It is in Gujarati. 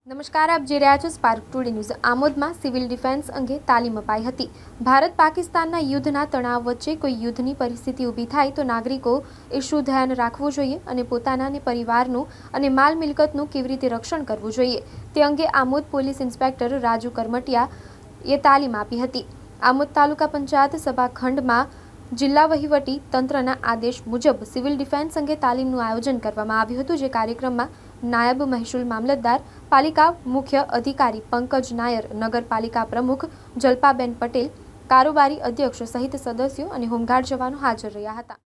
નમસ્કાર, આપ જોઈ રહ્યા છો સ્પાર્ક ટુડે ન્યૂઝ। આમોદમાં સિવિલ ડિફેન્સ અંગે તાલીમ અપાઈ હતી। ભારત પાકિસ્તાનના યુદ્ધના તણાવ વચ્ચે કોઈ યુદ્ધની પરિસ્થિતિ ઊભી થાય તો નાગરિકો એ શું ધ્યાન રાખવું જોઈએ અને પોતાના અને પરિવારનું અને માલ મિલકતનું કેવી રીતે રક્ષણ કરવું જોઈએ તે અંગે આમોદ પોલીસ ઇન્સ્પેક્ટર રાજુ કરમટિયાએ તાલીમ આપી હતી। આમોદ તાલુકા પંચાયત સભાખંડમાં જિલ્લા વહીવટી તંત્રના આદેશ મુજબ સિવિલ ડિફેન્સ અંગે તાલીમનું આયોજન કરવામાં આવ્યું હતું। જે કાર્યક્રમમાં નાયબ મહેસૂલ મામલતદાર, પાલિકા મુખ્ય અધિકારી પંકજ નાયર, નગરપાલિકા પ્રમુખ જલ્પાબેન પટેલ, કારોબારી અધ્યક્ષ સહિત સદસ્યો અને હોમગાર્ડ જવાનો હાજર રહ્યા હતા।